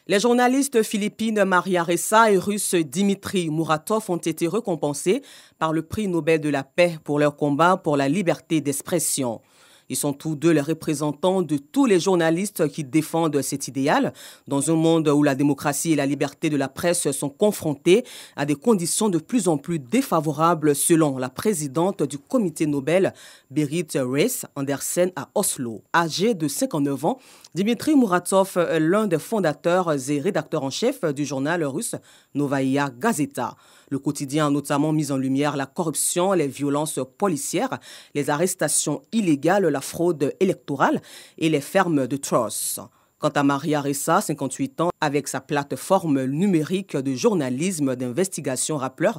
Les journalistes philippines Maria Ressa et russe Dimitri Muratov ont été récompensés par le prix Nobel de la paix pour leur combat pour la liberté d'expression. Ils sont tous deux les représentants de tous les journalistes qui défendent cet idéal dans un monde où la démocratie et la liberté de la presse sont confrontées à des conditions de plus en plus défavorables selon la présidente du comité Nobel, Berit Reiss-Andersen à Oslo. Âgé de 59 ans, Dimitri Muratov est l'un des fondateurs et rédacteurs en chef du journal russe Novaya Gazeta. Le quotidien a notamment mis en lumière la corruption, les violences policières, les arrestations illégales, la fraude électorale et les fermes de tross. Quant à Maria Ressa, 58 ans, avec sa plateforme numérique de journalisme d'investigation Rappler,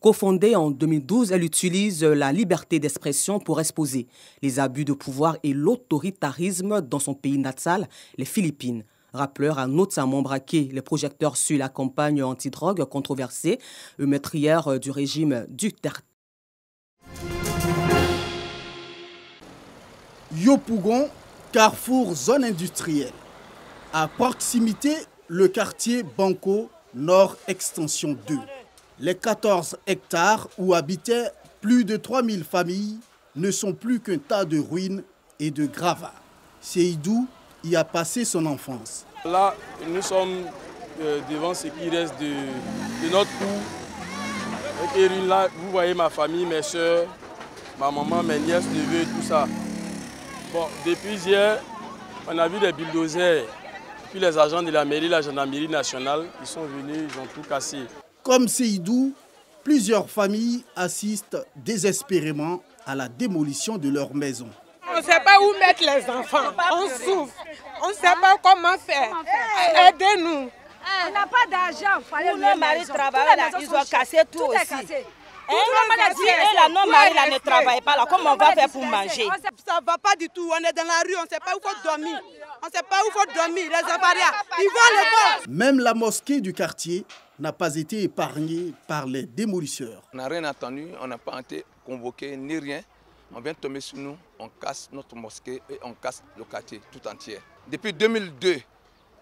cofondée en 2012, elle utilise la liberté d'expression pour exposer les abus de pouvoir et l'autoritarisme dans son pays natal, les Philippines. Rappler a notamment braqué les projecteurs sur la campagne antidrogue controversée, meurtrière du régime Duterte. Yopougon, carrefour zone industrielle. À proximité, le quartier Banco, Nord Extension 2. Les 14 hectares où habitaient plus de 3000 familles ne sont plus qu'un tas de ruines et de gravats. Seydou y a passé son enfance. Là, nous sommes devant ce qui reste de notre cour. Et là, vous voyez ma famille, mes soeurs, ma maman, mes nièces, neveux, tout ça. Bon, depuis hier, on a vu des bulldozers, puis les agents de la mairie, la gendarmerie nationale, ils sont venus, ils ont tout cassé. Comme Seydou, plusieurs familles assistent désespérément à la démolition de leur maison. On ne sait pas où mettre les enfants, on souffre, on ne sait pas comment faire. Aidez-nous. On n'a pas d'argent, il fallait nos maris travaillent là, ils ont cassé tout aussi. Et nos maris là ne travaillent pas là, comment on va faire pour manger? Ça ne va pas du tout, on est dans la rue, on ne sait pas où il faut dormir. On ne sait pas où il faut dormir, les avariats, ils vont le bord. Même la mosquée du quartier n'a pas été épargnée par les démolisseurs. On n'a rien attendu, on n'a pas été convoqué ni rien. On vient tomber sur nous, on casse notre mosquée et on casse le quartier tout entier. Depuis 2002,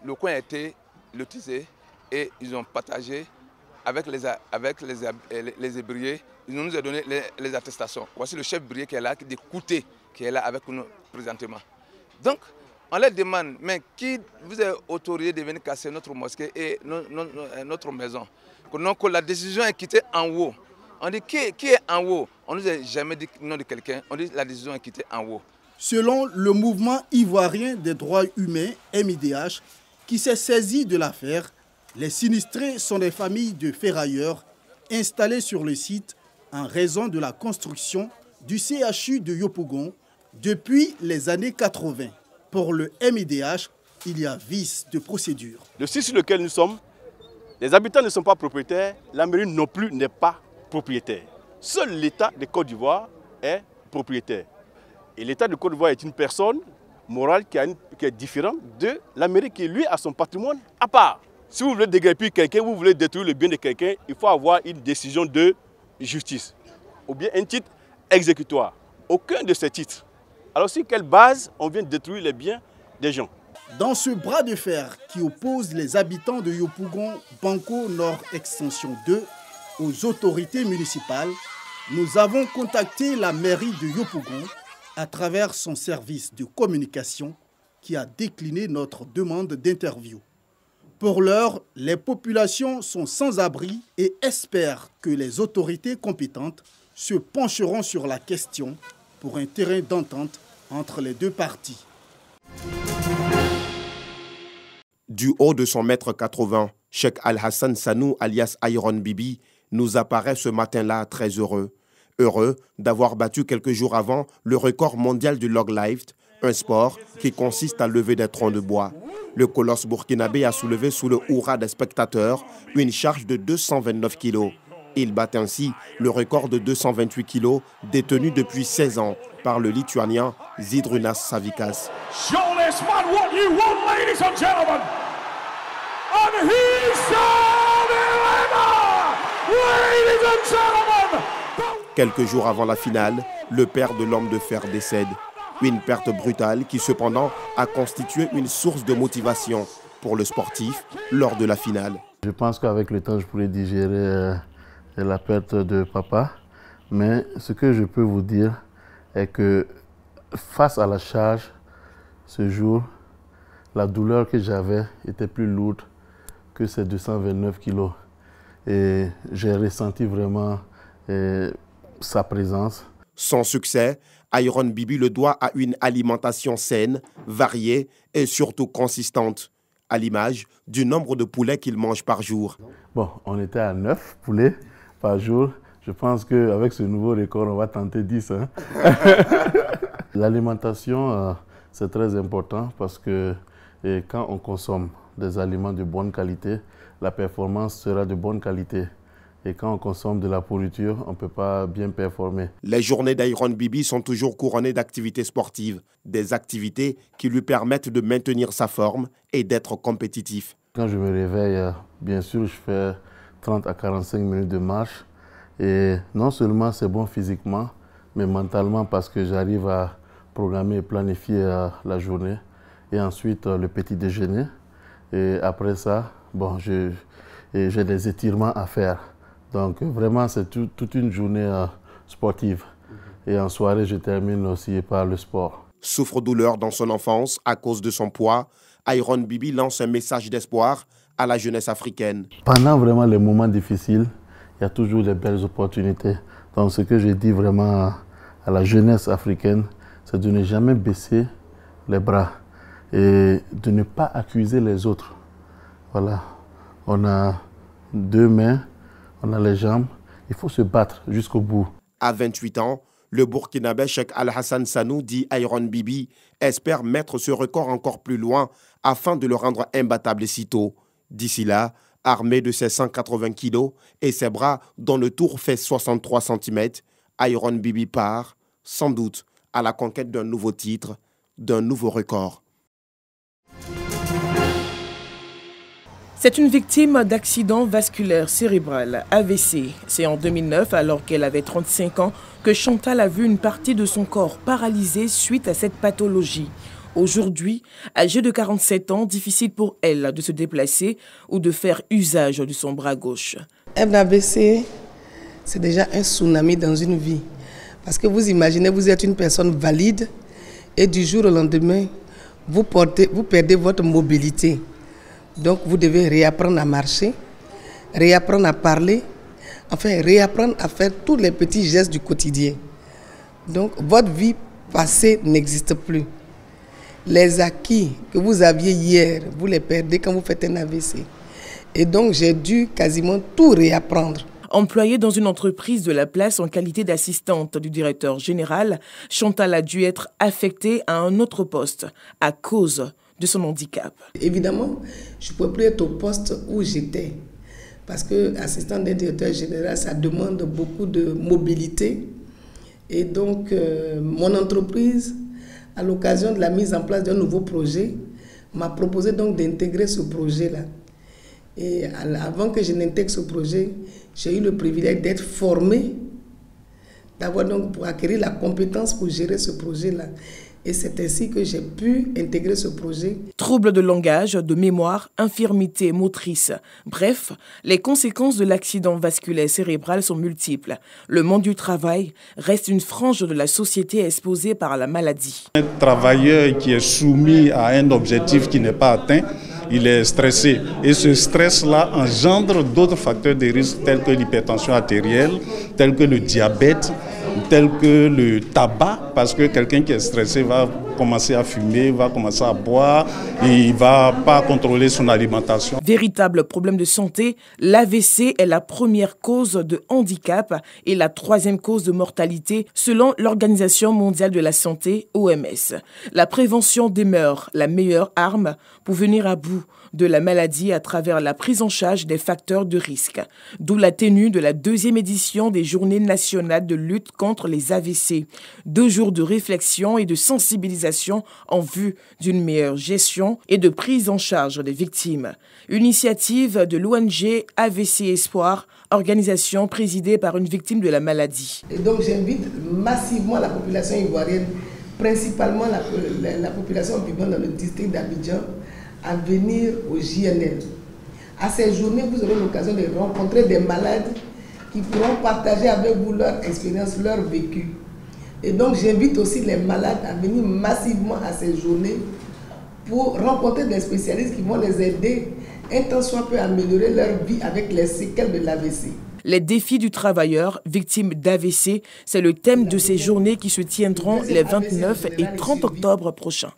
le coin a été lotisé et ils ont partagé avec les ébriers. Ils nous ont donné les attestations. Voici le chef brier qui est là, des Kouté, qui est là avec nous présentement. Donc, on leur demande, mais qui vous a autorisé de venir casser notre mosquée et notre maison? Donc, la décision est quittée en haut. On dit qui est en haut? On ne nous a jamais dit le nom de quelqu'un. On dit la décision est quittée en haut. Selon le mouvement ivoirien des droits humains, MIDH, qui s'est saisi de l'affaire, les sinistrés sont des familles de ferrailleurs installées sur le site en raison de la construction du CHU de Yopougon depuis les années 80. Pour le MIDH, il y a vice de procédure. Le site sur lequel nous sommes, les habitants ne sont pas propriétaires, la mairie non plus n'est pas propriétaire. Seul l'État de Côte d'Ivoire est propriétaire. Et l'État de Côte d'Ivoire est une personne morale qui est différente de la mairie qui, lui, a son patrimoine à part. Si vous voulez déguerpir quelqu'un, vous voulez détruire le bien de quelqu'un, il faut avoir une décision de justice ou bien un titre exécutoire. Aucun de ces titres. Alors sur quelle base on vient détruire les biens des gens? Dans ce bras de fer qui oppose les habitants de Yopougon, Banco Nord Extension 2 aux autorités municipales, nous avons contacté la mairie de Yopougon à travers son service de communication qui a décliné notre demande d'interview. Pour l'heure, les populations sont sans abri et espèrent que les autorités compétentes se pencheront sur la question pour un terrain d'entente entre les deux parties. Du haut de son mètre 80, Cheikh Al-Hassan Sanou alias Iron Bibi nous apparaît ce matin-là très heureux. Heureux d'avoir battu quelques jours avant le record mondial du log lift, un sport qui consiste à lever des troncs de bois. Le colosse burkinabé a soulevé sous le hurrah des spectateurs une charge de 229 kg. Il bat ainsi le record de 228 kg détenu depuis 16 ans par le Lituanien Zydrunas Savikas. Quelques jours avant la finale, le père de l'homme de fer décède. Une perte brutale qui cependant a constitué une source de motivation pour le sportif lors de la finale. Je pense qu'avec le temps, je pourrais digérer la perte de papa. Mais ce que je peux vous dire est que face à la charge, ce jour, la douleur que j'avais était plus lourde que ces 229 kilos. Et j'ai ressenti vraiment sa présence. Son succès, Iron Bibi le doit à une alimentation saine, variée et surtout consistante, à l'image du nombre de poulets qu'il mange par jour. Bon, on était à 9 poulets par jour. Je pense qu'avec ce nouveau record, on va tenter 10. Hein? L'alimentation, c'est très important parce que quand on consomme des aliments de bonne qualité, la performance sera de bonne qualité. Et quand on consomme de la pourriture, on ne peut pas bien performer. Les journées d'Iron Bibi sont toujours couronnées d'activités sportives, des activités qui lui permettent de maintenir sa forme et d'être compétitif. Quand je me réveille, bien sûr, je fais 30 à 45 minutes de marche. Et non seulement c'est bon physiquement, mais mentalement parce que j'arrive à programmer et planifier la journée. Et ensuite, le petit déjeuner. Et après ça, bon, j'ai des étirements à faire. Donc vraiment, c'est toute une journée sportive. Et en soirée, je termine aussi par le sport. Souffre-douleur dans son enfance à cause de son poids, Iron Bibi lance un message d'espoir à la jeunesse africaine. Pendant vraiment les moments difficiles, il y a toujours des belles opportunités. Donc ce que je dis vraiment à la jeunesse africaine, c'est de ne jamais baisser les bras et de ne pas accuser les autres. Voilà, on a 2 mains, on a les jambes, il faut se battre jusqu'au bout. À 28 ans, le Burkinabé Cheikh Al-Hassan Sanou, dit Iron Bibi, espère mettre ce record encore plus loin afin de le rendre imbattable sitôt. D'ici là, armé de ses 180 kilos et ses bras dont le tour fait 63 cm, Iron Bibi part, sans doute, à la conquête d'un nouveau titre, d'un nouveau record. C'est une victime d'accident vasculaire cérébral, AVC. C'est en 2009, alors qu'elle avait 35 ans, que Chantal a vu une partie de son corps paralysée suite à cette pathologie. Aujourd'hui, âgée de 47 ans, difficile pour elle de se déplacer ou de faire usage de son bras gauche. Un AVC, c'est déjà un tsunami dans une vie. Parce que vous imaginez, vous êtes une personne valide et du jour au lendemain, vous perdez votre mobilité. Donc vous devez réapprendre à marcher, réapprendre à parler, enfin réapprendre à faire tous les petits gestes du quotidien. Donc votre vie passée n'existe plus. Les acquis que vous aviez hier, vous les perdez quand vous faites un AVC. Et donc j'ai dû quasiment tout réapprendre. Employée dans une entreprise de la place en qualité d'assistante du directeur général, Chantal a dû être affectée à un autre poste à cause de son handicap. Évidemment, je ne pouvais plus être au poste où j'étais. Parce que assistant d'un directeur général, ça demande beaucoup de mobilité. Et donc, mon entreprise, à l'occasion de la mise en place d'un nouveau projet, m'a proposé donc d'intégrer ce projet-là. Et avant que je n'intègre ce projet, j'ai eu le privilège d'être formée, d'avoir donc pour acquérir la compétence pour gérer ce projet-là. Et c'est ainsi que j'ai pu intégrer ce projet. Troubles de langage, de mémoire, infirmité motrice. Bref, les conséquences de l'accident vasculaire cérébral sont multiples. Le monde du travail reste une frange de la société exposée par la maladie. Un travailleur qui est soumis à un objectif qui n'est pas atteint, il est stressé. Et ce stress-là engendre d'autres facteurs de risque tels que l'hypertension artérielle, tels que le diabète, tel que le tabac, parce que quelqu'un qui est stressé va commencer à fumer, va commencer à boire et il ne va pas contrôler son alimentation. Véritable problème de santé, l'AVC est la première cause de handicap et la 3e cause de mortalité selon l'Organisation mondiale de la santé, OMS. La prévention demeure la meilleure arme pour venir à bout de la maladie à travers la prise en charge des facteurs de risque. D'où la tenue de la 2e édition des Journées nationales de lutte contre les AVC. 2 jours de réflexion et de sensibilisation en vue d'une meilleure gestion et de prise en charge des victimes. Initiative de l'ONG AVC Espoir, organisation présidée par une victime de la maladie. Et donc j'invite massivement la population ivoirienne, principalement la population vivant dans le district d'Abidjan, à venir au JNL. À ces journées, vous aurez l'occasion de rencontrer des malades qui pourront partager avec vous leur expérience, leur vécu. Et donc, j'invite aussi les malades à venir massivement à ces journées pour rencontrer des spécialistes qui vont les aider, un tant soit peu améliorer leur vie avec les séquelles de l'AVC. Les défis du travailleur victime d'AVC, c'est le thème de ces journées qui se tiendront les 29 et 30 octobre prochains.